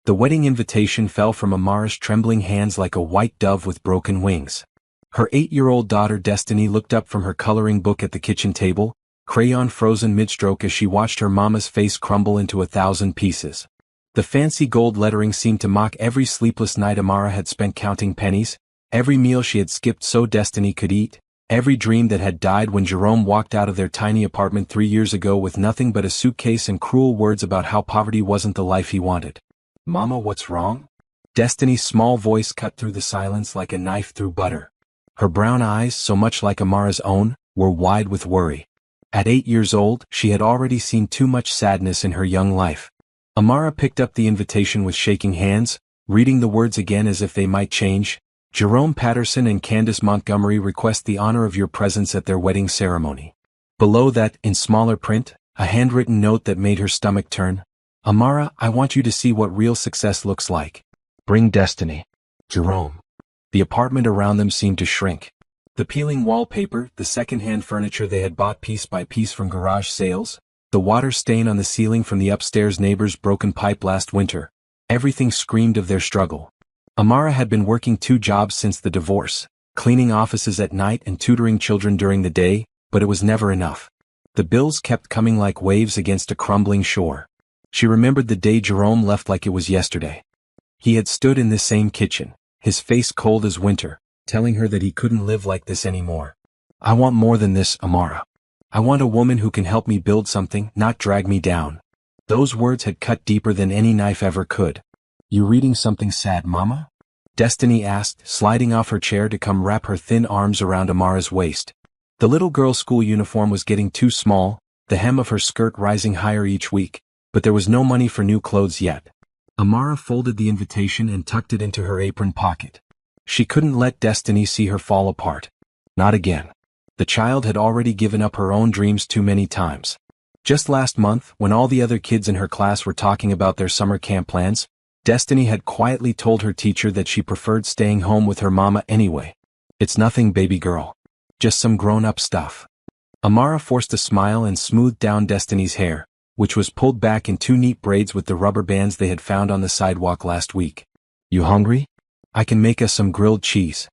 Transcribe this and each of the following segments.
The wedding invitation fell from Amara's trembling hands like a white dove with broken wings. Her 8-year-old daughter Destiny looked up from her coloring book at the kitchen table, crayon frozen mid-stroke as she watched her mama's face crumble into 1,000 pieces. The fancy gold lettering seemed to mock every sleepless night Amara had spent counting pennies, every meal she had skipped so Destiny could eat, every dream that had died when Jerome walked out of their tiny apartment 3 years ago with nothing but a suitcase and cruel words about how poverty wasn't the life he wanted. "Mama, what's wrong?" Destiny's small voice cut through the silence like a knife through butter. Her brown eyes, so much like Amara's own, were wide with worry. At 8 years old, she had already seen too much sadness in her young life. Amara picked up the invitation with shaking hands, reading the words again as if they might change. "Jerome Patterson and Candace Montgomery request the honor of your presence at their wedding ceremony." Below that, in smaller print, a handwritten note that made her stomach turn. "Amara, I want you to see what real success looks like. Bring Destiny. Jerome." The apartment around them seemed to shrink. The peeling wallpaper, the second-hand furniture they had bought piece by piece from garage sales, the water stain on the ceiling from the upstairs neighbor's broken pipe last winter, everything screamed of their struggle. Amara had been working 2 jobs since the divorce, cleaning offices at night and tutoring children during the day, but it was never enough. The bills kept coming like waves against a crumbling shore. She remembered the day Jerome left like it was yesterday. He had stood in this same kitchen, his face cold as winter, telling her that he couldn't live like this anymore. "I want more than this, Amara. I want a woman who can help me build something, not drag me down." Those words had cut deeper than any knife ever could. "You reading something sad, Mama?" Destiny asked, sliding off her chair to come wrap her thin arms around Amara's waist. The little girl's school uniform was getting too small, the hem of her skirt rising higher each week, but there was no money for new clothes yet. Amara folded the invitation and tucked it into her apron pocket. She couldn't let Destiny see her fall apart. Not again. The child had already given up her own dreams too many times. Just last month, when all the other kids in her class were talking about their summer camp plans, Destiny had quietly told her teacher that she preferred staying home with her mama anyway. "It's nothing, baby girl. Just some grown-up stuff." Amara forced a smile and smoothed down Destiny's hair, which was pulled back in 2 neat braids with the rubber bands they had found on the sidewalk last week. "You hungry? I can make us some grilled cheese."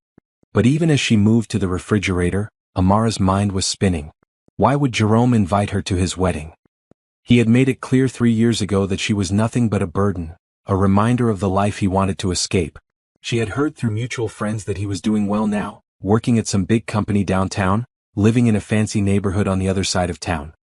But even as she moved to the refrigerator, Amara's mind was spinning. Why would Jerome invite her to his wedding? He had made it clear 3 years ago that she was nothing but a burden, a reminder of the life he wanted to escape. She had heard through mutual friends that he was doing well now, working at some big company downtown, living in a fancy neighborhood on the other side of town.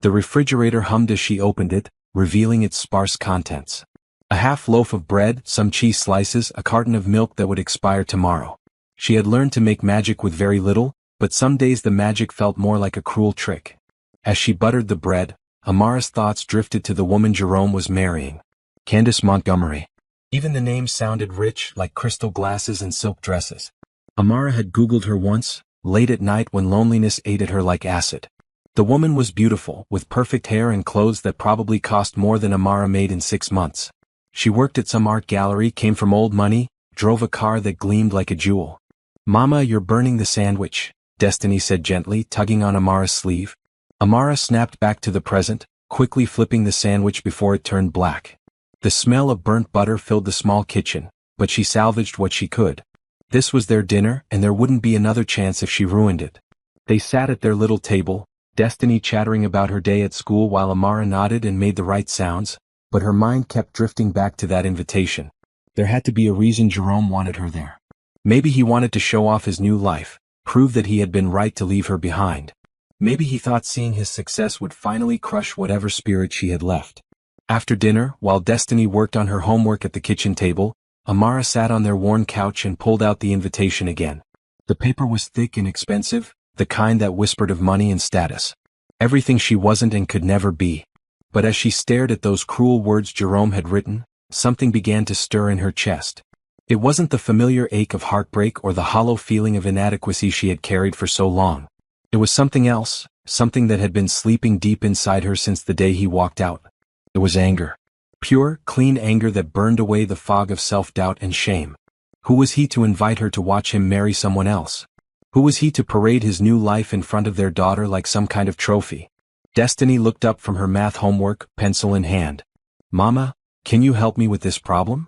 The refrigerator hummed as she opened it, revealing its sparse contents. A half loaf of bread, some cheese slices, a carton of milk that would expire tomorrow. She had learned to make magic with very little, but some days the magic felt more like a cruel trick. As she buttered the bread, Amara's thoughts drifted to the woman Jerome was marrying. Candace Montgomery. Even the name sounded rich, like crystal glasses and silk dresses. Amara had Googled her once, late at night when loneliness ate at her like acid. The woman was beautiful, with perfect hair and clothes that probably cost more than Amara made in 6 months. She worked at some art gallery, came from old money, drove a car that gleamed like a jewel. "Mama, you're burning the sandwich," Destiny said gently, tugging on Amara's sleeve. Amara snapped back to the present, quickly flipping the sandwich before it turned black. The smell of burnt butter filled the small kitchen, but she salvaged what she could. This was their dinner, and there wouldn't be another chance if she ruined it. They sat at their little table, Destiny chattering about her day at school while Amara nodded and made the right sounds, but her mind kept drifting back to that invitation. There had to be a reason Jerome wanted her there. Maybe he wanted to show off his new life, prove that he had been right to leave her behind. Maybe he thought seeing his success would finally crush whatever spirit she had left. After dinner, while Destiny worked on her homework at the kitchen table, Amara sat on their worn couch and pulled out the invitation again. The paper was thick and expensive, the kind that whispered of money and status. Everything she wasn't and could never be. But as she stared at those cruel words Jerome had written, something began to stir in her chest. It wasn't the familiar ache of heartbreak or the hollow feeling of inadequacy she had carried for so long. It was something else, something that had been sleeping deep inside her since the day he walked out. It was anger. Pure, clean anger that burned away the fog of self-doubt and shame. Who was he to invite her to watch him marry someone else? Who was he to parade his new life in front of their daughter like some kind of trophy? Destiny looked up from her math homework, pencil in hand. "Mama, Can you help me with this problem?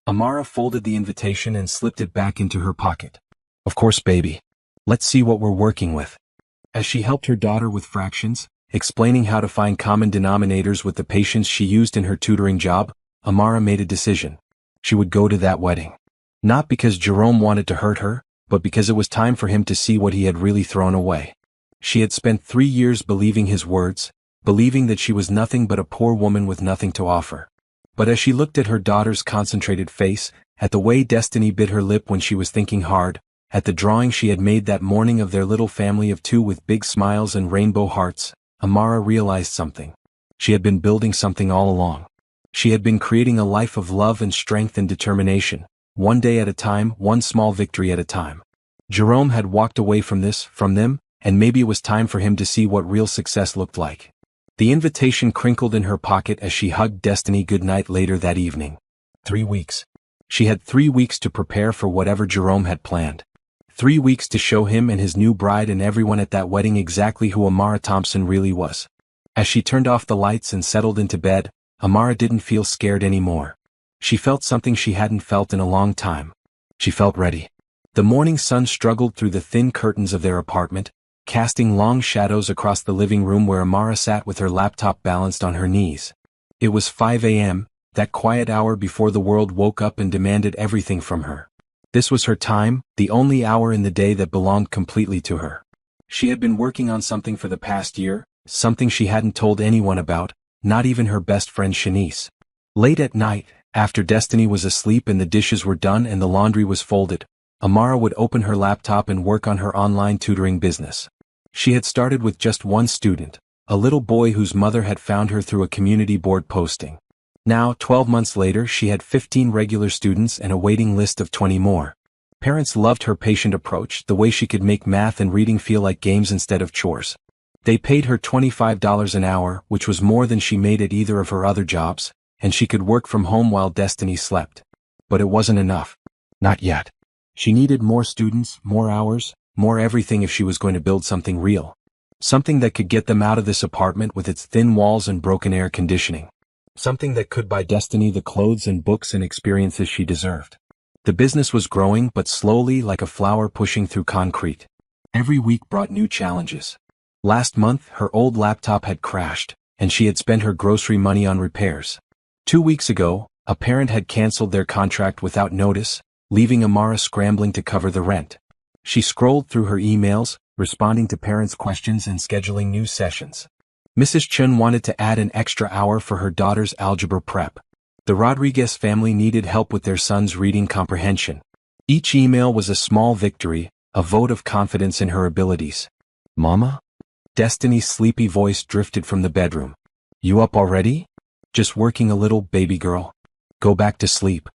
Amara folded the invitation and slipped it back into her pocket. Of course, baby. Let's see what we're working with. As she helped her daughter with fractions, explaining how to find common denominators with the patience she used in her tutoring job, Amara made a decision. She would go to that wedding. Not because Jerome wanted to hurt her, but because it was time for him to see what he had really thrown away. She had spent 3 years believing his words, believing that she was nothing but a poor woman with nothing to offer. But as she looked at her daughter's concentrated face, at the way destiny bit her lip when she was thinking hard, at the drawing she had made that morning of their little family of 2 with big smiles and rainbow hearts, Amara realized something. She had been building something all along. She had been creating a life of love and strength and determination, one day at a time, one small victory at a time. Jerome had walked away from them, and maybe it was time for him to see what real success looked like. The invitation crinkled in her pocket as she hugged Destiny goodnight later that evening. 3 weeks. She had 3 weeks to prepare for whatever Jerome had planned. 3 weeks to show him and his new bride and everyone at that wedding exactly who Amara Thompson really was. As she turned off the lights and settled into bed, Amara didn't feel scared anymore. She felt something she hadn't felt in a long time. She felt ready. The morning sun struggled through the thin curtains of their apartment, casting long shadows across the living room where Amara sat with her laptop balanced on her knees. It was 5 a.m., that quiet hour before the world woke up and demanded everything from her. This was her time, the only hour in the day that belonged completely to her. She had been working on something for the past year, something she hadn't told anyone about, not even her best friend Shanice. Late at night, after Destiny was asleep and the dishes were done and the laundry was folded, Amara would open her laptop and work on her online tutoring business. She had started with just one student, a little boy whose mother had found her through a community board posting. Now, 12 months later, she had 15 regular students and a waiting list of 20 more. Parents loved her patient approach, the way she could make math and reading feel like games instead of chores. They paid her $25 an hour, which was more than she made at either of her other jobs, and she could work from home while Destiny slept. But it wasn't enough. Not yet. She needed more students, more hours, more everything if she was going to build something real. Something that could get them out of this apartment with its thin walls and broken air conditioning. Something that could buy Destiny the clothes and books and experiences she deserved. The business was growing but slowly, like a flower pushing through concrete. Every week brought new challenges. Last month, her old laptop had crashed, and she had spent her grocery money on repairs. 2 weeks ago, a parent had canceled their contract without notice, leaving Amara scrambling to cover the rent. She scrolled through her emails, responding to parents' questions and scheduling new sessions. Mrs. Chun wanted to add an extra hour for her daughter's algebra prep. The Rodriguez family needed help with their son's reading comprehension. Each email was a small victory, a vote of confidence in her abilities. Mama? Destiny's sleepy voice drifted from the bedroom. You up already? Just working a little, baby girl. Go back to sleep.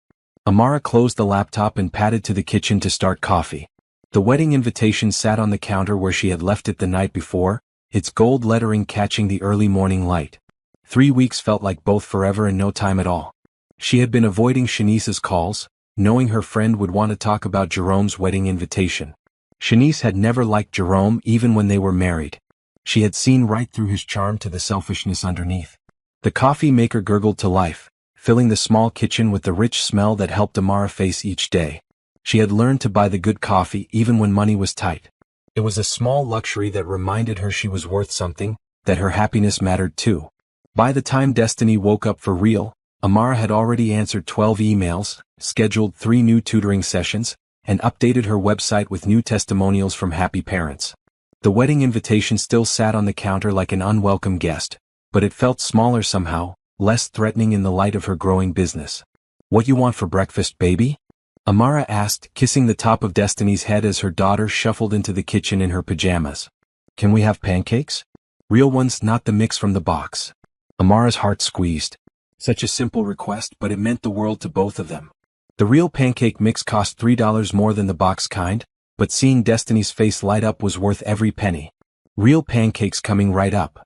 Amara closed the laptop and padded to the kitchen to start coffee. The wedding invitation sat on the counter where she had left it the night before, its gold lettering catching the early morning light. 3 weeks felt like both forever and no time at all. She had been avoiding Shanice's calls, knowing her friend would want to talk about Jerome's wedding invitation. Shanice had never liked Jerome even when they were married. She had seen right through his charm to the selfishness underneath. The coffee maker gurgled to life, filling the small kitchen with the rich smell that helped Amara face each day. She had learned to buy the good coffee even when money was tight. It was a small luxury that reminded her she was worth something, that her happiness mattered too. By the time Destiny woke up for real, Amara had already answered 12 emails, scheduled 3 new tutoring sessions, and updated her website with new testimonials from happy parents. The wedding invitation still sat on the counter like an unwelcome guest, but it felt smaller somehow, less threatening in the light of her growing business. What you want for breakfast, baby? Amara asked, kissing the top of Destiny's head as her daughter shuffled into the kitchen in her pajamas. Can we have pancakes? Real ones, not the mix from the box. Amara's heart squeezed. Such a simple request, but it meant the world to both of them. The real pancake mix cost $3 more than the box kind, but seeing Destiny's face light up was worth every penny. Real pancakes coming right up.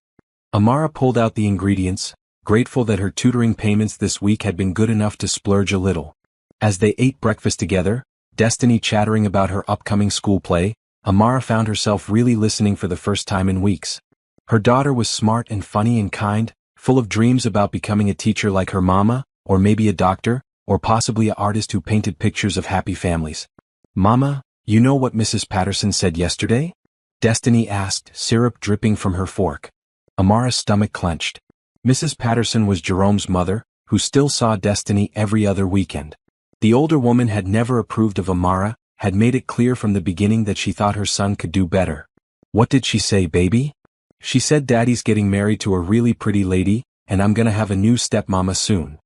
Amara pulled out the ingredients, grateful that her tutoring payments this week had been good enough to splurge a little. As they ate breakfast together, Destiny chattering about her upcoming school play, Amara found herself really listening for the first time in weeks. Her daughter was smart and funny and kind, full of dreams about becoming a teacher like her mama, or maybe a doctor, or possibly an artist who painted pictures of happy families. Mama, you know what Mrs. Patterson said yesterday? Destiny asked, syrup dripping from her fork. Amara's stomach clenched. Mrs. Patterson was Jerome's mother, who still saw Destiny every other weekend. The older woman had never approved of Amara, had made it clear from the beginning that she thought her son could do better. What did she say, baby? She said Daddy's getting married to a really pretty lady, and I'm gonna have a new stepmama soon.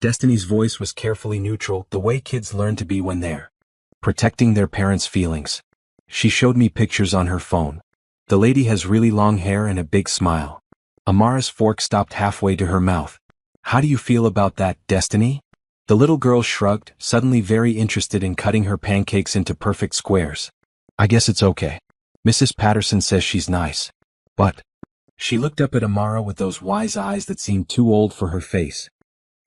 Destiny's voice was carefully neutral, the way kids learn to be when they're protecting their parents' feelings. She showed me pictures on her phone. The lady has really long hair and a big smile. Amara's fork stopped halfway to her mouth. How do you feel about that, Destiny? The little girl shrugged, suddenly very interested in cutting her pancakes into perfect squares. I guess it's okay. Mrs. Patterson says she's nice. But she looked up at Amara with those wise eyes that seemed too old for her face.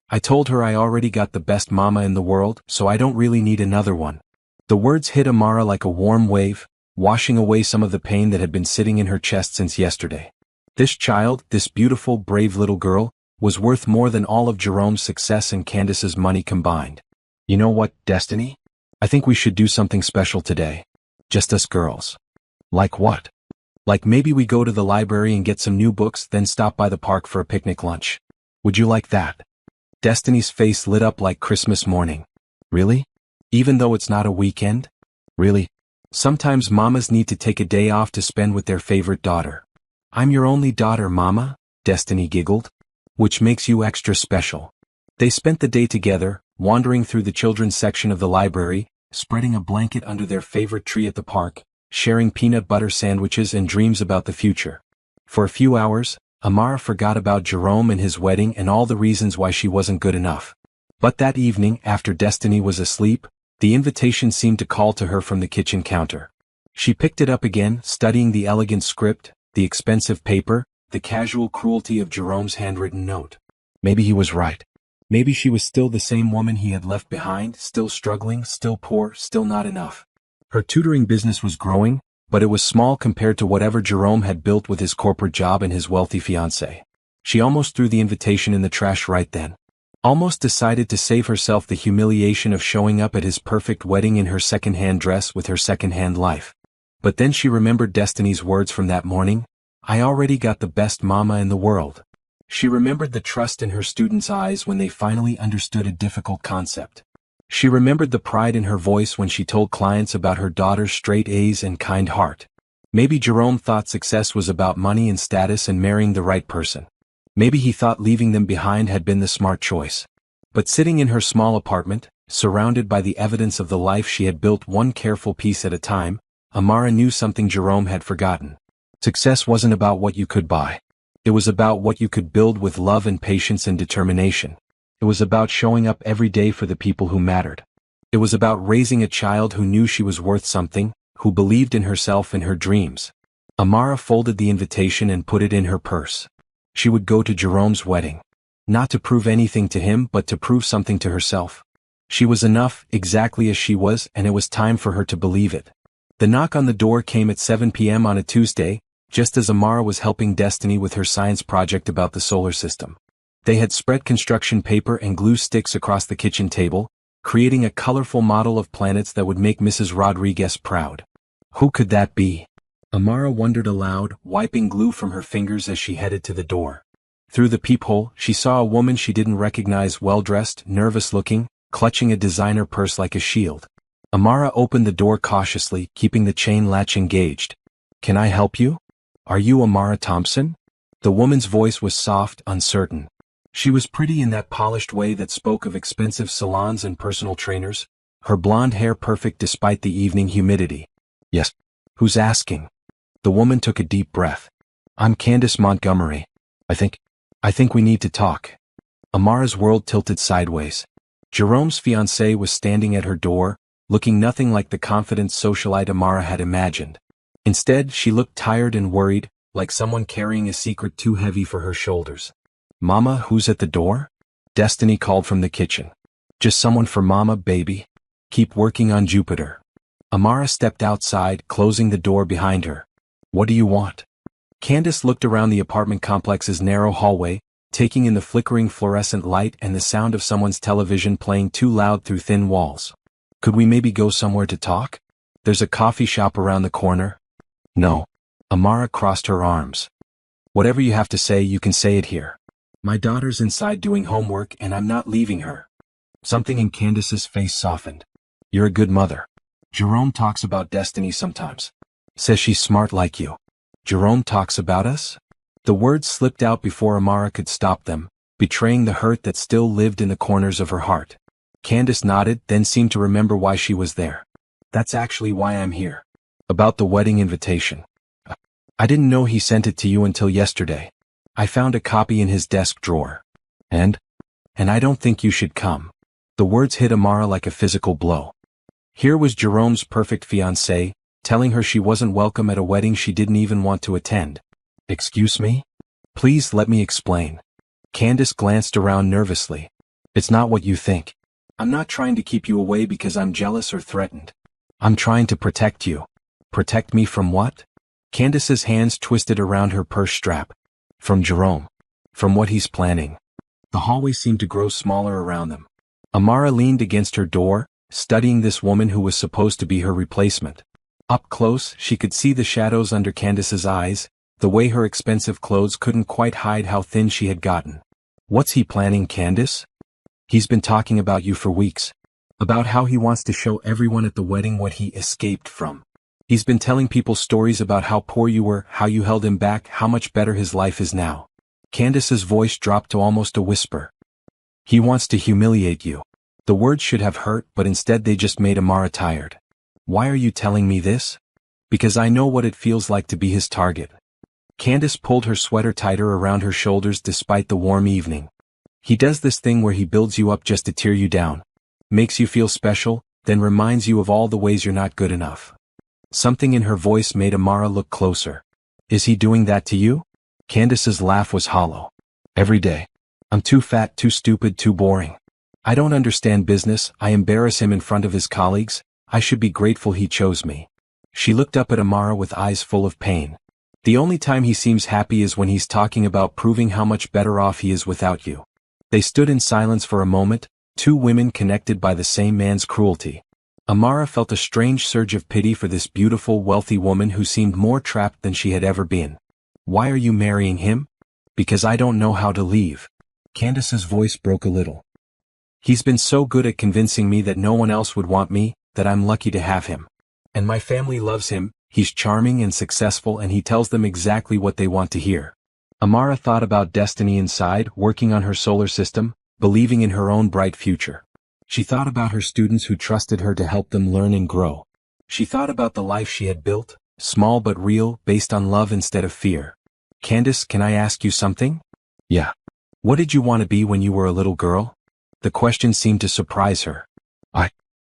I told her I already got the best mama in the world, so I don't really need another one. The words hit Amara like a warm wave, washing away some of the pain that had been sitting in her chest since yesterday. This child, this beautiful, brave little girl, was worth more than all of Jerome's success and Candace's money combined. You know what, Destiny? I think we should do something special today. Just us girls. Like what? Like maybe we go to the library and get some new books, then stop by the park for a picnic lunch. Would you like that? Destiny's face lit up like Christmas morning. Really? Even though it's not a weekend? Really? Sometimes mamas need to take a day off to spend with their favorite daughter. I'm your only daughter, Mama, Destiny giggled. Which makes you extra special. They spent the day together, wandering through the children's section of the library, spreading a blanket under their favorite tree at the park, sharing peanut butter sandwiches and dreams about the future. For a few hours, Amara forgot about Jerome and his wedding and all the reasons why she wasn't good enough. But that evening, after Destiny was asleep, the invitation seemed to call to her from the kitchen counter. She picked it up again, studying the elegant script, the expensive paper, the casual cruelty of Jerome's handwritten note. Maybe he was right. Maybe she was still the same woman he had left behind, still struggling, still poor, still not enough. Her tutoring business was growing, but it was small compared to whatever Jerome had built with his corporate job and his wealthy fiancé. She almost threw the invitation in the trash right then. Almost decided to save herself the humiliation of showing up at his perfect wedding in her second-hand dress with her second-hand life. But then she remembered Destiny's words from that morning. I already got the best mama in the world. She remembered the trust in her students' eyes when they finally understood a difficult concept. She remembered the pride in her voice when she told clients about her daughter's straight A's and kind heart. Maybe Jerome thought success was about money and status and marrying the right person. Maybe he thought leaving them behind had been the smart choice. But sitting in her small apartment, surrounded by the evidence of the life she had built one careful piece at a time, Amara knew something Jerome had forgotten. Success wasn't about what you could buy. It was about what you could build with love and patience and determination. It was about showing up every day for the people who mattered. It was about raising a child who knew she was worth something, who believed in herself and her dreams. Amara folded the invitation and put it in her purse. She would go to Jerome's wedding. Not to prove anything to him, but to prove something to herself. She was enough, exactly as she was, and it was time for her to believe it. The knock on the door came at 7 p.m. on a Tuesday, just as Amara was helping Destiny with her science project about the solar system. They had spread construction paper and glue sticks across the kitchen table, creating a colorful model of planets that would make Mrs. Rodriguez proud. Who could that be? Amara wondered aloud, wiping glue from her fingers as she headed to the door. Through the peephole, she saw a woman she didn't recognize, well-dressed, nervous-looking, clutching a designer purse like a shield. Amara opened the door cautiously, keeping the chain latch engaged. Can I help you? Are you Amara Thompson? The woman's voice was soft, uncertain. She was pretty in that polished way that spoke of expensive salons and personal trainers, her blonde hair perfect despite the evening humidity. Yes. Who's asking? The woman took a deep breath. I'm Candace Montgomery. I think we need to talk. Amara's world tilted sideways. Jerome's fiancée was standing at her door, looking nothing like the confident socialite Amara had imagined. Instead, she looked tired and worried, like someone carrying a secret too heavy for her shoulders. Mama, who's at the door? Destiny called from the kitchen. Just someone for Mama, baby. Keep working on Jupiter. Amara stepped outside, closing the door behind her. What do you want? Candace looked around the apartment complex's narrow hallway, taking in the flickering fluorescent light and the sound of someone's television playing too loud through thin walls. Could we maybe go somewhere to talk? There's a coffee shop around the corner. No. Amara crossed her arms. Whatever you have to say, you can say it here. My daughter's inside doing homework and I'm not leaving her. Something in Candace's face softened. You're a good mother. Jerome talks about Destiny sometimes. Says she's smart like you. Jerome talks about us? The words slipped out before Amara could stop them, betraying the hurt that still lived in the corners of her heart. Candace nodded, then seemed to remember why she was there. That's actually why I'm here. About the wedding invitation. I didn't know he sent it to you until yesterday. I found a copy in his desk drawer. And I don't think you should come. The words hit Amara like a physical blow. Here was Jerome's perfect fiancé, telling her she wasn't welcome at a wedding she didn't even want to attend. Excuse me? Please let me explain. Candace glanced around nervously. It's not what you think. I'm not trying to keep you away because I'm jealous or threatened. I'm trying to protect you. Protect me from what? Candace's hands twisted around her purse strap. From Jerome. From what he's planning. The hallway seemed to grow smaller around them. Amara leaned against her door, studying this woman who was supposed to be her replacement. Up close, she could see the shadows under Candace's eyes, the way her expensive clothes couldn't quite hide how thin she had gotten. What's he planning, Candace? He's been talking about you for weeks. About how he wants to show everyone at the wedding what he escaped from. He's been telling people stories about how poor you were, how you held him back, how much better his life is now. Candace's voice dropped to almost a whisper. He wants to humiliate you. The words should have hurt, but instead they just made Amara tired. Why are you telling me this? Because I know what it feels like to be his target. Candace pulled her sweater tighter around her shoulders despite the warm evening. He does this thing where he builds you up just to tear you down. Makes you feel special, then reminds you of all the ways you're not good enough. Something in her voice made Amara look closer. Is he doing that to you? Candace's laugh was hollow. Every day. I'm too fat, too stupid, too boring. I don't understand business, I embarrass him in front of his colleagues, I should be grateful he chose me. She looked up at Amara with eyes full of pain. The only time he seems happy is when he's talking about proving how much better off he is without you. They stood in silence for a moment, two women connected by the same man's cruelty. Amara felt a strange surge of pity for this beautiful, wealthy woman who seemed more trapped than she had ever been. Why are you marrying him? Because I don't know how to leave. Candace's voice broke a little. He's been so good at convincing me that no one else would want me, that I'm lucky to have him. And my family loves him, he's charming and successful and he tells them exactly what they want to hear. Amara thought about Destiny inside, working on her solar system, believing in her own bright future. She thought about her students who trusted her to help them learn and grow. She thought about the life she had built, small but real, based on love instead of fear. Candace, can I ask you something? Yeah. What did you want to be when you were a little girl? The question seemed to surprise her.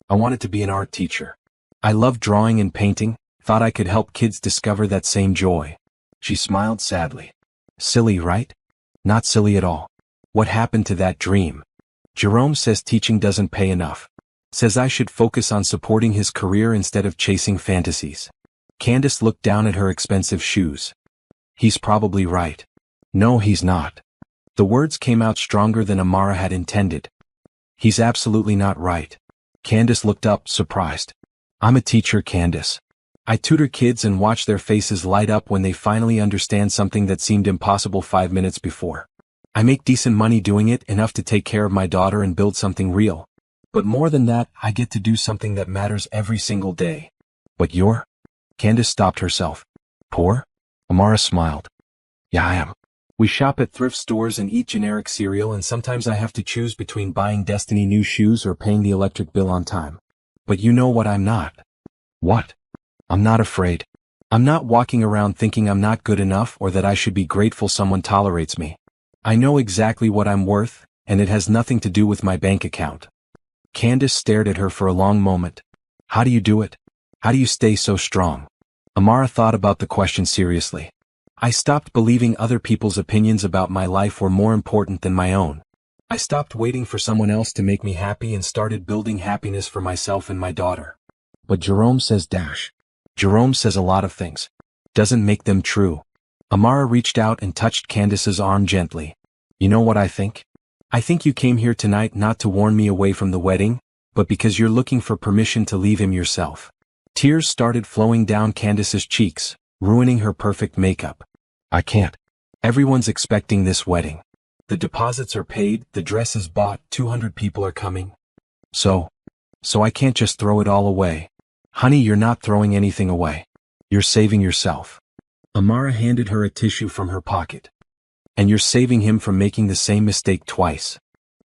I wanted to be an art teacher. I loved drawing and painting, thought I could help kids discover that same joy. She smiled sadly. Silly, right? Not silly at all. What happened to that dream? Jerome says teaching doesn't pay enough. Says I should focus on supporting his career instead of chasing fantasies. Candace looked down at her expensive shoes. He's probably right. No, he's not. The words came out stronger than Amara had intended. He's absolutely not right. Candace looked up, surprised. I'm a teacher, Candace. I tutor kids and watch their faces light up when they finally understand something that seemed impossible 5 minutes before. I make decent money doing it, enough to take care of my daughter and build something real. But more than that, I get to do something that matters every single day. But you're? Candace stopped herself. Poor? Amara smiled. Yeah, I am. We shop at thrift stores and eat generic cereal, and sometimes I have to choose between buying Destiny new shoes or paying the electric bill on time. But you know what I'm not. What? I'm not afraid. I'm not walking around thinking I'm not good enough or that I should be grateful someone tolerates me. I know exactly what I'm worth, and it has nothing to do with my bank account. Candace stared at her for a long moment. How do you do it? How do you stay so strong? Amara thought about the question seriously. I stopped believing other people's opinions about my life were more important than my own. I stopped waiting for someone else to make me happy and started building happiness for myself and my daughter. But Jerome says dash. Jerome says a lot of things. Doesn't make them true. Amara reached out and touched Candace's arm gently. You know what I think? I think you came here tonight not to warn me away from the wedding, but because you're looking for permission to leave him yourself. Tears started flowing down Candace's cheeks, ruining her perfect makeup. I can't. Everyone's expecting this wedding. The deposits are paid, the dress is bought, 200 people are coming. So I can't just throw it all away. Honey, you're not throwing anything away. You're saving yourself. Amara handed her a tissue from her pocket. And you're saving him from making the same mistake twice.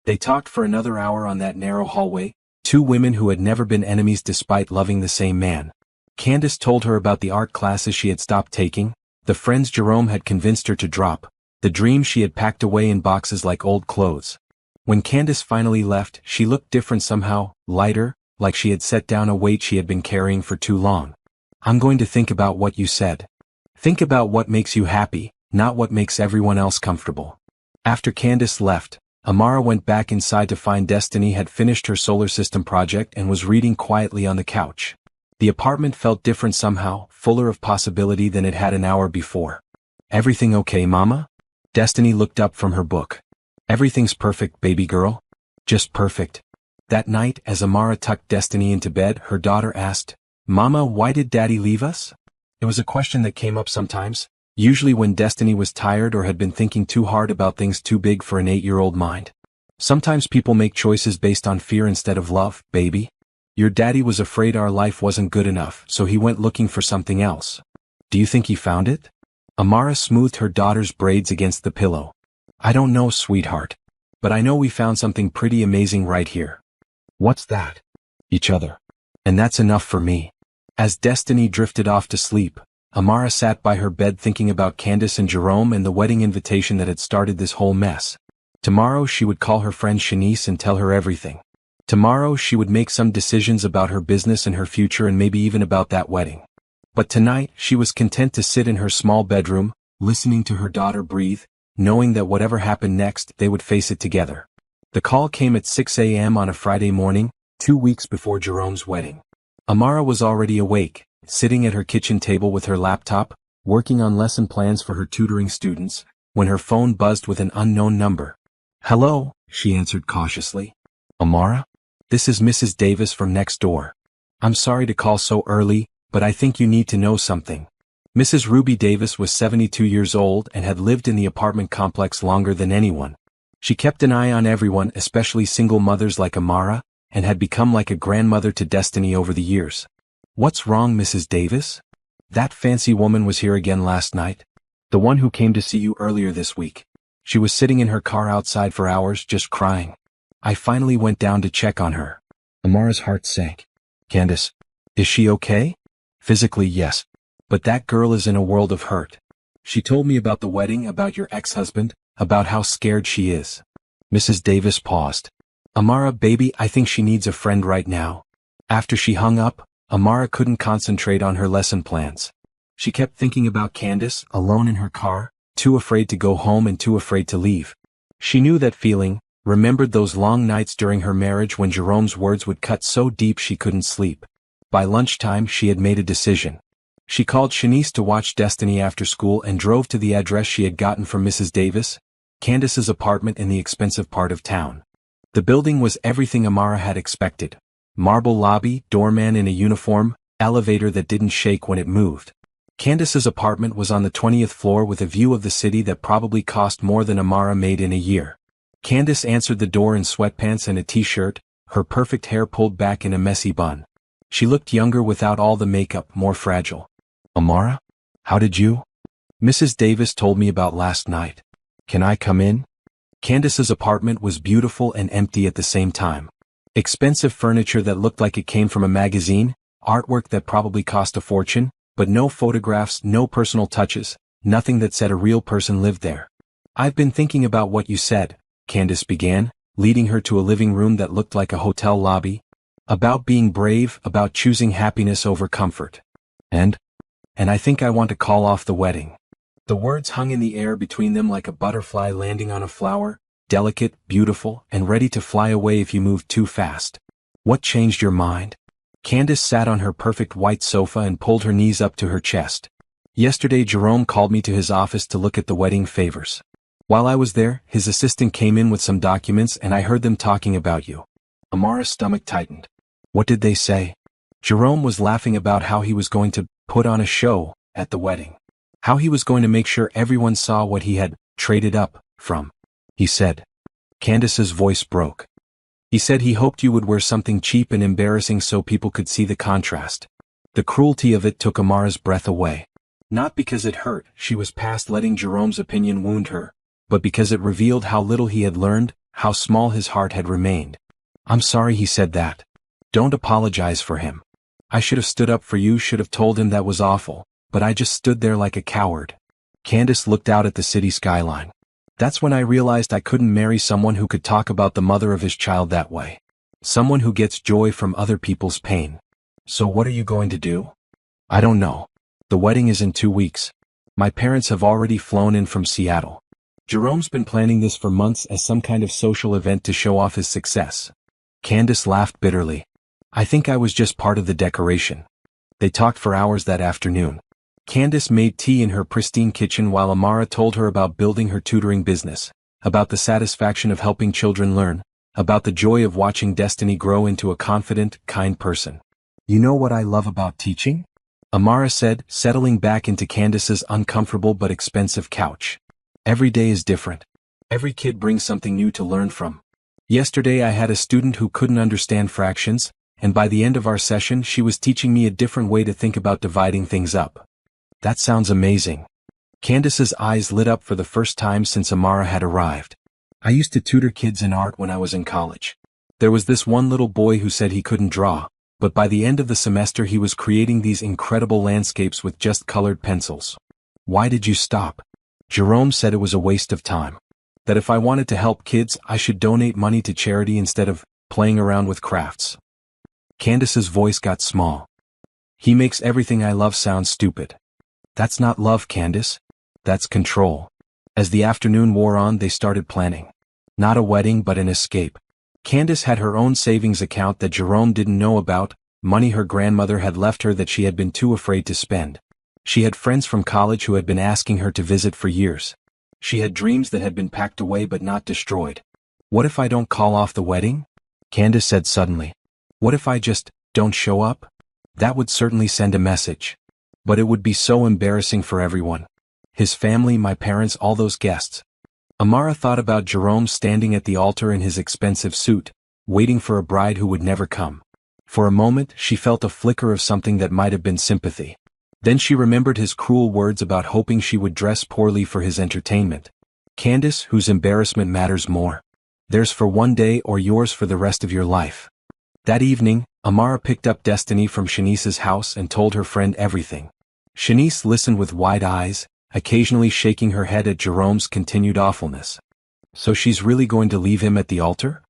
They talked for another hour on that narrow hallway, two women who had never been enemies despite loving the same man. Candace told her about the art classes she had stopped taking, the friends Jerome had convinced her to drop, the dreams she had packed away in boxes like old clothes. When Candace finally left, she looked different somehow, lighter, like she had set down a weight she had been carrying for too long. I'm going to think about what you said. Think about what makes you happy, not what makes everyone else comfortable. After Candace left, Amara went back inside to find Destiny had finished her solar system project and was reading quietly on the couch. The apartment felt different somehow, fuller of possibility than it had an hour before. Everything okay, Mama? Destiny looked up from her book. Everything's perfect, baby girl. Just perfect. That night, as Amara tucked Destiny into bed, her daughter asked, Mama, why did Daddy leave us? It was a question that came up sometimes, usually when Destiny was tired or had been thinking too hard about things too big for an 8-year-old mind. Sometimes people make choices based on fear instead of love, baby. Your daddy was afraid our life wasn't good enough, so he went looking for something else. Do you think he found it? Amara smoothed her daughter's braids against the pillow. I don't know, sweetheart. But I know we found something pretty amazing right here. What's that? Each other. And that's enough for me. As Destiny drifted off to sleep, Amara sat by her bed thinking about Candace and Jerome and the wedding invitation that had started this whole mess. Tomorrow she would call her friend Shanice and tell her everything. Tomorrow she would make some decisions about her business and her future and maybe even about that wedding. But tonight she was content to sit in her small bedroom, listening to her daughter breathe, knowing that whatever happened next they would face it together. The call came at 6 a.m. on a Friday morning, 2 weeks before Jerome's wedding. Amara was already awake, sitting at her kitchen table with her laptop, working on lesson plans for her tutoring students, when her phone buzzed with an unknown number. Hello, she answered cautiously. Amara? This is Mrs. Davis from next door. I'm sorry to call so early, but I think you need to know something. Mrs. Ruby Davis was 72 years old and had lived in the apartment complex longer than anyone. She kept an eye on everyone, especially single mothers like Amara, and had become like a grandmother to Destiny over the years. What's wrong, Mrs. Davis? That fancy woman was here again last night. The one who came to see you earlier this week. She was sitting in her car outside for hours just crying. I finally went down to check on her. Amara's heart sank. Candace, is she okay? Physically, yes. But that girl is in a world of hurt. She told me about the wedding, about your ex-husband, about how scared she is. Mrs. Davis paused. Amara, baby, I think she needs a friend right now. After she hung up, Amara couldn't concentrate on her lesson plans. She kept thinking about Candace, alone in her car, too afraid to go home and too afraid to leave. She knew that feeling, remembered those long nights during her marriage when Jerome's words would cut so deep she couldn't sleep. By lunchtime she had made a decision. She called Shanice to watch Destiny after school and drove to the address she had gotten from Mrs. Davis, Candace's apartment in the expensive part of town. The building was everything Amara had expected. Marble lobby, doorman in a uniform, elevator that didn't shake when it moved. Candace's apartment was on the 20th floor with a view of the city that probably cost more than Amara made in a year. Candace answered the door in sweatpants and a t-shirt, her perfect hair pulled back in a messy bun. She looked younger without all the makeup, more fragile. Amara? How did you? Mrs. Davis told me about last night. Can I come in? Candace's apartment was beautiful and empty at the same time. Expensive furniture that looked like it came from a magazine, artwork that probably cost a fortune, but no photographs, no personal touches, nothing that said a real person lived there. I've been thinking about what you said, Candace began, leading her to a living room that looked like a hotel lobby. About being brave, about choosing happiness over comfort. And I think I want to call off the wedding. The words hung in the air between them like a butterfly landing on a flower, delicate, beautiful, and ready to fly away if you moved too fast. What changed your mind? Candace sat on her perfect white sofa and pulled her knees up to her chest. Yesterday Jerome called me to his office to look at the wedding favors. While I was there, his assistant came in with some documents and I heard them talking about you. Amara's stomach tightened. What did they say? Jerome was laughing about how he was going to put on a show at the wedding. How he was going to make sure everyone saw what he had traded up from. He said. Candace's voice broke. He said he hoped you would wear something cheap and embarrassing so people could see the contrast. The cruelty of it took Amara's breath away. Not because it hurt, she was past letting Jerome's opinion wound her, but because it revealed how little he had learned, how small his heart had remained. I'm sorry he said that. Don't apologize for him. I should have stood up for you, should have told him that was awful, but I just stood there like a coward. Candace looked out at the city skyline. That's when I realized I couldn't marry someone who could talk about the mother of his child that way. Someone who gets joy from other people's pain. So what are you going to do? I don't know. The wedding is in 2 weeks. My parents have already flown in from Seattle. Jerome's been planning this for months as some kind of social event to show off his success. Candace laughed bitterly. I think I was just part of the decoration. They talked for hours that afternoon. Candace made tea in her pristine kitchen while Amara told her about building her tutoring business, about the satisfaction of helping children learn, about the joy of watching Destiny grow into a confident, kind person. You know what I love about teaching? Amara said, settling back into Candace's uncomfortable but expensive couch. Every day is different. Every kid brings something new to learn from. Yesterday I had a student who couldn't understand fractions, and by the end of our session she was teaching me a different way to think about dividing things up. That sounds amazing. Candace's eyes lit up for the first time since Amara had arrived. I used to tutor kids in art when I was in college. There was this one little boy who said he couldn't draw, but by the end of the semester he was creating these incredible landscapes with just colored pencils. Why did you stop? Jerome said it was a waste of time. That if I wanted to help kids, I should donate money to charity instead of playing around with crafts. Candace's voice got small. He makes everything I love sound stupid. That's not love, Candace. That's control. As the afternoon wore on, they started planning. Not a wedding but an escape. Candace had her own savings account that Jerome didn't know about, money her grandmother had left her that she had been too afraid to spend. She had friends from college who had been asking her to visit for years. She had dreams that had been packed away but not destroyed. What if I don't call off the wedding? Candace said suddenly. What if I just don't show up? That would certainly send a message. But it would be so embarrassing for everyone. His family, my parents, all those guests. Amara thought about Jerome standing at the altar in his expensive suit, waiting for a bride who would never come. For a moment, she felt a flicker of something that might have been sympathy. Then she remembered his cruel words about hoping she would dress poorly for his entertainment. Candace, whose embarrassment matters more. Theirs for one day or yours for the rest of your life. That evening, Amara picked up Destiny from Shanice's house and told her friend everything. Shanice listened with wide eyes, occasionally shaking her head at Jerome's continued awfulness. So she's really going to leave him at the altar?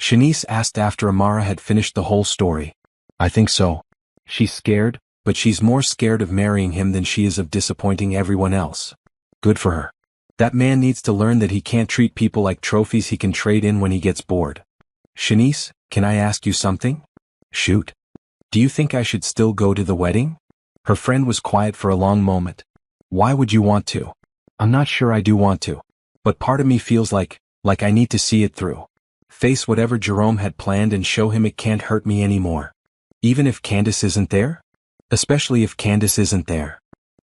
Shanice asked after Amara had finished the whole story. I think so. She's scared, but she's more scared of marrying him than she is of disappointing everyone else. Good for her. That man needs to learn that he can't treat people like trophies he can trade in when he gets bored. Shanice, can I ask you something? Shoot. Do you think I should still go to the wedding? Her friend was quiet for a long moment. Why would you want to? I'm not sure I do want to. But part of me feels like I need to see it through. Face whatever Jerome had planned and show him it can't hurt me anymore. Even if Candace isn't there? Especially if Candace isn't there.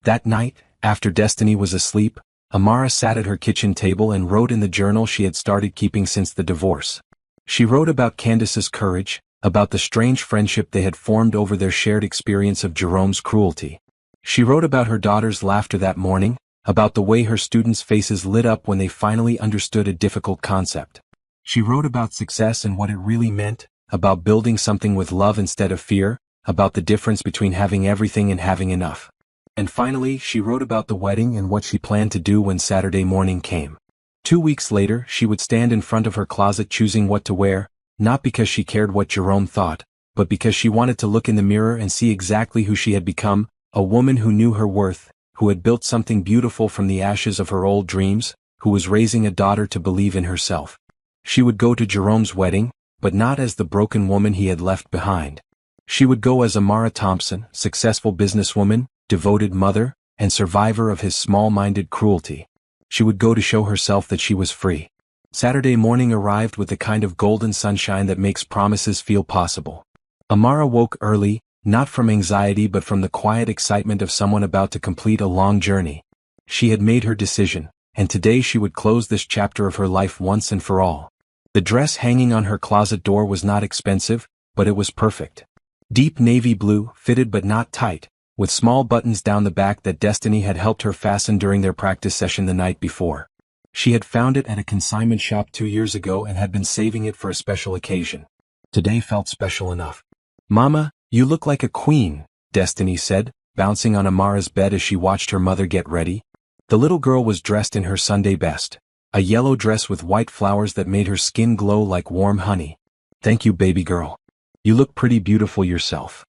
That night, after Destiny was asleep, Amara sat at her kitchen table and wrote in the journal she had started keeping since the divorce. She wrote about Candace's courage, about the strange friendship they had formed over their shared experience of Jerome's cruelty. She wrote about her daughter's laughter that morning, about the way her students' faces lit up when they finally understood a difficult concept. She wrote about success and what it really meant, about building something with love instead of fear, about the difference between having everything and having enough. And finally, she wrote about the wedding and what she planned to do when Saturday morning came. 2 weeks later, she would stand in front of her closet choosing what to wear, not because she cared what Jerome thought, but because she wanted to look in the mirror and see exactly who she had become, a woman who knew her worth, who had built something beautiful from the ashes of her old dreams, who was raising a daughter to believe in herself. She would go to Jerome's wedding, but not as the broken woman he had left behind. She would go as Amara Thompson, successful businesswoman, devoted mother, and survivor of his small-minded cruelty. She would go to show herself that she was free. Saturday morning arrived with the kind of golden sunshine that makes promises feel possible. Amara woke early, not from anxiety but from the quiet excitement of someone about to complete a long journey. She had made her decision, and today she would close this chapter of her life once and for all. The dress hanging on her closet door was not expensive, but it was perfect. Deep navy blue, fitted but not tight, with small buttons down the back that Destiny had helped her fasten during their practice session the night before. She had found it at a consignment shop 2 years ago and had been saving it for a special occasion. Today felt special enough. "Mama, you look like a queen," Destiny said, bouncing on Amara's bed as she watched her mother get ready. The little girl was dressed in her Sunday best, a yellow dress with white flowers that made her skin glow like warm honey. "Thank you, baby girl. You look pretty beautiful yourself."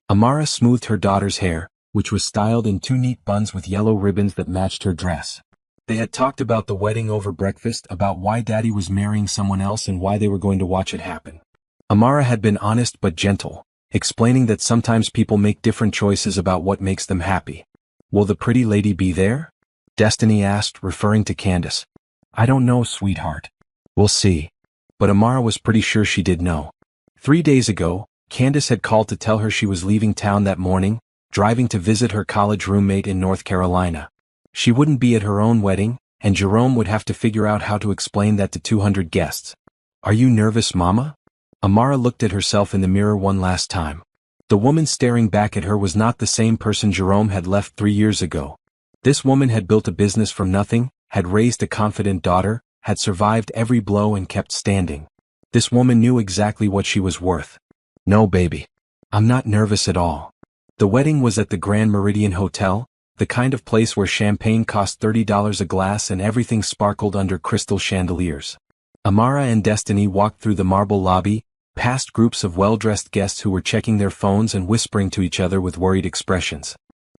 Amara smoothed her daughter's hair, which was styled in 2 neat buns with yellow ribbons that matched her dress. They had talked about the wedding over breakfast, about why Daddy was marrying someone else and why they were going to watch it happen. Amara had been honest but gentle, explaining that sometimes people make different choices about what makes them happy. "Will the pretty lady be there?" Destiny asked, referring to Candace. "I don't know, sweetheart. We'll see." But Amara was pretty sure she did know. 3 days ago, Candace had called to tell her she was leaving town that morning, driving to visit her college roommate in North Carolina. She wouldn't be at her own wedding, and Jerome would have to figure out how to explain that to 200 guests. "Are you nervous, Mama?" Amara looked at herself in the mirror one last time. The woman staring back at her was not the same person Jerome had left 3 years ago. This woman had built a business from nothing, had raised a confident daughter, had survived every blow and kept standing. This woman knew exactly what she was worth. "No, baby. I'm not nervous at all." The wedding was at the Grand Meridian Hotel, the kind of place where champagne cost $30 a glass and everything sparkled under crystal chandeliers. Amara and Destiny walked through the marble lobby, past groups of well-dressed guests who were checking their phones and whispering to each other with worried expressions.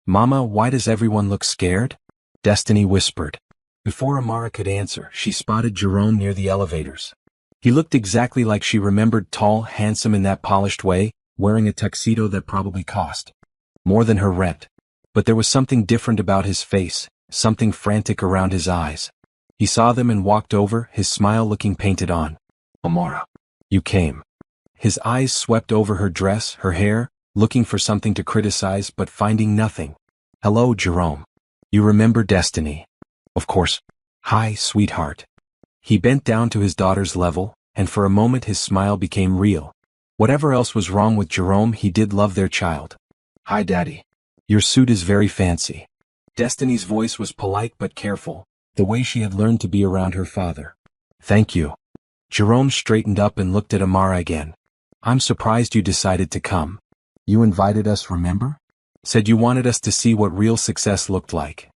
"Mama, why does everyone look scared?" Destiny whispered. Before Amara could answer, she spotted Jerome near the elevators. He looked exactly like she remembered, tall, handsome in that polished way, wearing a tuxedo that probably cost more than her rent. But there was something different about his face, something frantic around his eyes. He saw them and walked over, his smile looking painted on. "Amara, you came." His eyes swept over her dress, her hair, looking for something to criticize but finding nothing. "Hello, Jerome. You remember Destiny?" "Of course. Hi, sweetheart." He bent down to his daughter's level, and for a moment his smile became real. Whatever else was wrong with Jerome, he did love their child. "Hi, Daddy. Your suit is very fancy." Destiny's voice was polite but careful, the way she had learned to be around her father. "Thank you." Jerome straightened up and looked at Amara again. "I'm surprised you decided to come. You invited us, remember? Said you wanted us to see what real success looked like."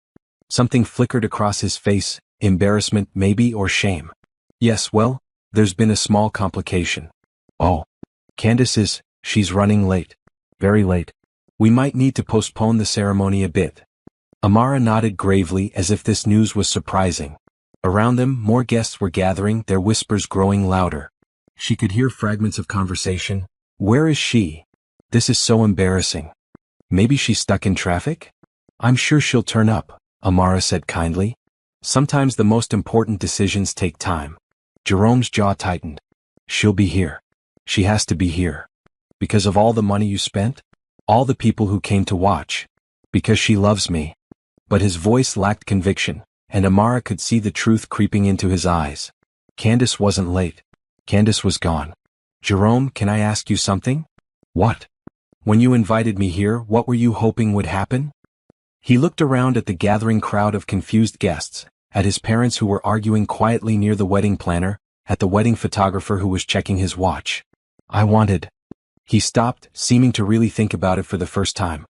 Something flickered across his face, embarrassment maybe or shame. "Yes, well, there's been a small complication." "Oh. She's running late. Very late. We might need to postpone the ceremony a bit." Amara nodded gravely as if this news was surprising. Around them, more guests were gathering, their whispers growing louder. She could hear fragments of conversation. "Where is she? This is so embarrassing. Maybe she's stuck in traffic?" "I'm sure she'll turn up," Amara said kindly. "Sometimes the most important decisions take time." Jerome's jaw tightened. "She'll be here. She has to be here. Because of all the money you spent? All the people who came to watch. Because she loves me." But his voice lacked conviction, and Amara could see the truth creeping into his eyes. Candace wasn't late. Candace was gone. "Jerome, can I ask you something?" "What?" "When you invited me here, what were you hoping would happen?" He looked around at the gathering crowd of confused guests, at his parents who were arguing quietly near the wedding planner, at the wedding photographer who was checking his watch. "I wanted..." He stopped, seeming to really think about it for the first time.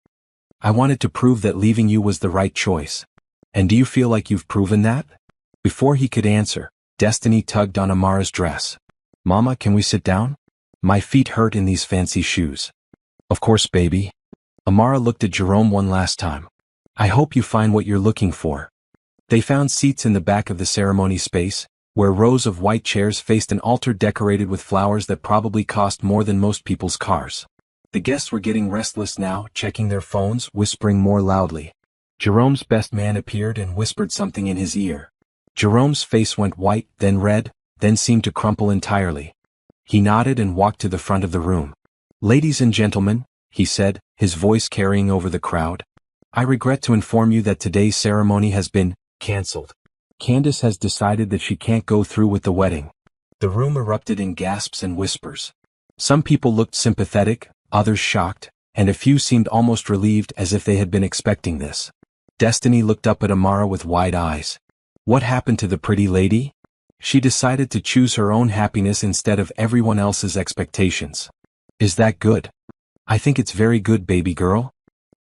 "I wanted to prove that leaving you was the right choice. And do you feel like you've proven that?" Before he could answer, Destiny tugged on Amara's dress. "Mama, can we sit down? My feet hurt in these fancy shoes." "Of course, baby." Amara looked at Jerome one last time. "I hope you find what you're looking for." They found seats in the back of the ceremony space, where rows of white chairs faced an altar decorated with flowers that probably cost more than most people's cars. The guests were getting restless now, checking their phones, whispering more loudly. Jerome's best man appeared and whispered something in his ear. Jerome's face went white, then red, then seemed to crumple entirely. He nodded and walked to the front of the room. "Ladies and gentlemen," he said, his voice carrying over the crowd, "I regret to inform you that today's ceremony has been cancelled. Candace has decided that she can't go through with the wedding." The room erupted in gasps and whispers. Some people looked sympathetic, others shocked, and a few seemed almost relieved as if they had been expecting this. Destiny looked up at Amara with wide eyes. What happened to the pretty lady? She decided to choose her own happiness instead of everyone else's expectations. Is that good? I think it's very good, baby girl.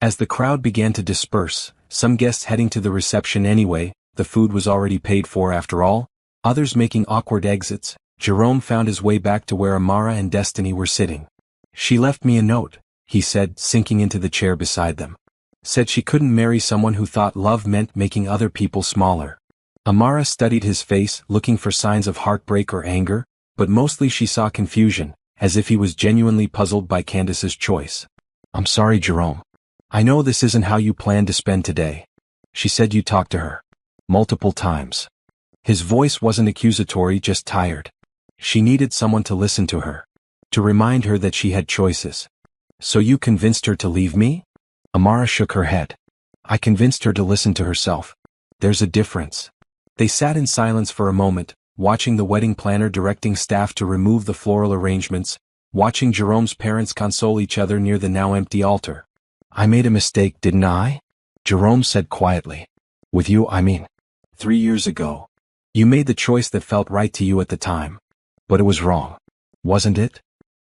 As the crowd began to disperse, some guests heading to the reception anyway, the food was already paid for after all, others making awkward exits, Jerome found his way back to where Amara and Destiny were sitting. "She left me a note," he said, sinking into the chair beside them. "Said she couldn't marry someone who thought love meant making other people smaller." Amara studied his face, looking for signs of heartbreak or anger, but mostly she saw confusion, as if he was genuinely puzzled by Candace's choice. "I'm sorry, Jerome. I know this isn't how you planned to spend today." She said you talked to her. Multiple times. His voice wasn't accusatory, just tired. She needed someone to listen to her. To remind her that she had choices. "So you convinced her to leave me?" Amara shook her head. "I convinced her to listen to herself. There's a difference." They sat in silence for a moment, watching the wedding planner directing staff to remove the floral arrangements, watching Jerome's parents console each other near the now empty altar. "I made a mistake, didn't I?" Jerome said quietly. "With you, I mean. 3 years ago. You made the choice that felt right to you at the time. But it was wrong. Wasn't it?"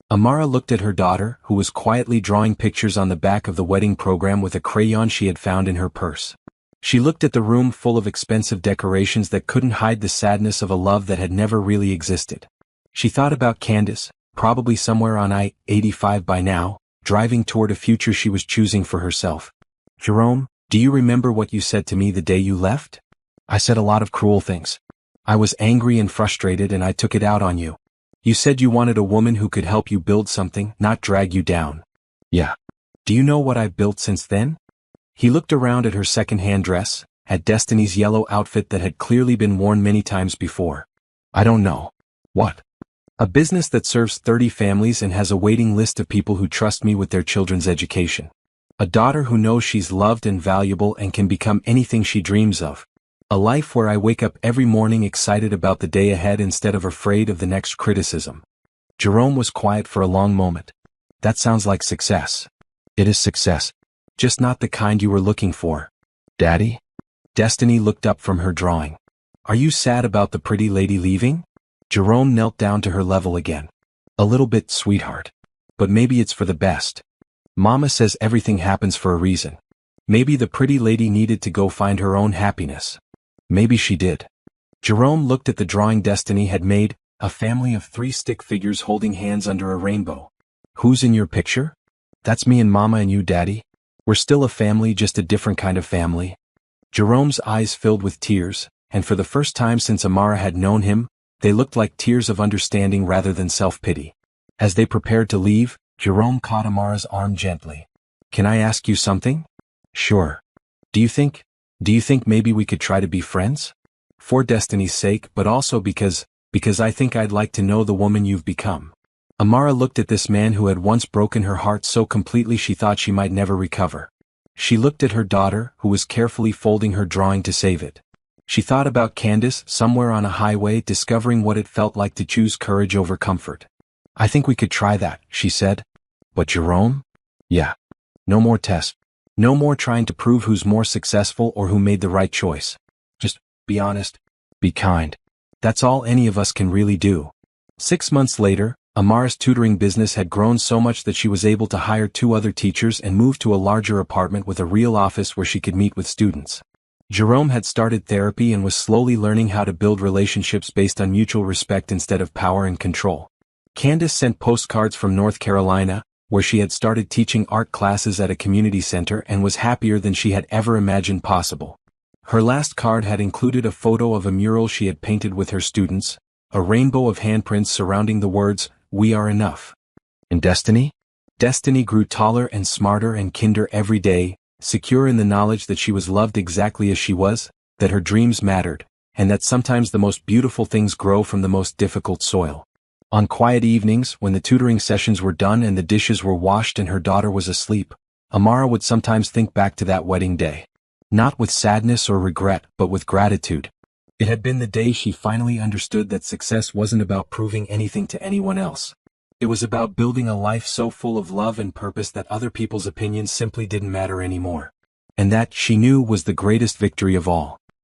Amara looked at her daughter, who was quietly drawing pictures on the back of the wedding program with a crayon she had found in her purse. She looked at the room full of expensive decorations that couldn't hide the sadness of a love that had never really existed. She thought about Candace, probably somewhere on I-85 by now, driving toward a future she was choosing for herself. "Jerome, do you remember what you said to me the day you left?" "I said a lot of cruel things. I was angry and frustrated and I took it out on you. You said you wanted a woman who could help you build something, not drag you down." "Yeah. Do you know what I've built since then?" He looked around at her second-hand dress, at Destiny's yellow outfit that had clearly been worn many times before. "I don't know." "What?" "A business that serves 30 families and has a waiting list of people who trust me with their children's education. A daughter who knows she's loved and valuable and can become anything she dreams of. A life where I wake up every morning excited about the day ahead instead of afraid of the next criticism." Jerome was quiet for a long moment. "That sounds like success." "It is success. Just not the kind you were looking for." "Daddy?" Destiny looked up from her drawing. "Are you sad about the pretty lady leaving?" Jerome knelt down to her level again. "A little bit, sweetheart. But maybe it's for the best. Mama says everything happens for a reason. Maybe the pretty lady needed to go find her own happiness. Maybe she did." Jerome looked at the drawing Destiny had made, a family of 3 stick figures holding hands under a rainbow. "Who's in your picture?" "That's me and Mama and you, Daddy. We're still a family, just a different kind of family." Jerome's eyes filled with tears, and for the first time since Amara had known him, they looked like tears of understanding rather than self-pity. As they prepared to leave, Jerome caught Amara's arm gently. "Can I ask you something?" "Sure. Do you think maybe we could try to be friends? For Destiny's sake, but also because I think I'd like to know the woman you've become." Amara looked at this man who had once broken her heart so completely she thought she might never recover. She looked at her daughter, who was carefully folding her drawing to save it. She thought about Candace, somewhere on a highway, discovering what it felt like to choose courage over comfort. "I think we could try that," she said. "But Jerome?" "Yeah. No more tests. No more trying to prove who's more successful or who made the right choice. Just be honest. Be kind. That's all any of us can really do." 6 months later, Amara's tutoring business had grown so much that she was able to hire 2 other teachers and move to a larger apartment with a real office where she could meet with students. Jerome had started therapy and was slowly learning how to build relationships based on mutual respect instead of power and control. Candace sent postcards from North Carolina, where she had started teaching art classes at a community center and was happier than she had ever imagined possible. Her last card had included a photo of a mural she had painted with her students, a rainbow of handprints surrounding the words, "We are enough." And Destiny? Destiny grew taller and smarter and kinder every day, secure in the knowledge that she was loved exactly as she was, that her dreams mattered, and that sometimes the most beautiful things grow from the most difficult soil. On quiet evenings, when the tutoring sessions were done and the dishes were washed and her daughter was asleep, Amara would sometimes think back to that wedding day. Not with sadness or regret, but with gratitude. It had been the day she finally understood that success wasn't about proving anything to anyone else. It was about building a life so full of love and purpose that other people's opinions simply didn't matter anymore. And that, she knew, was the greatest victory of all.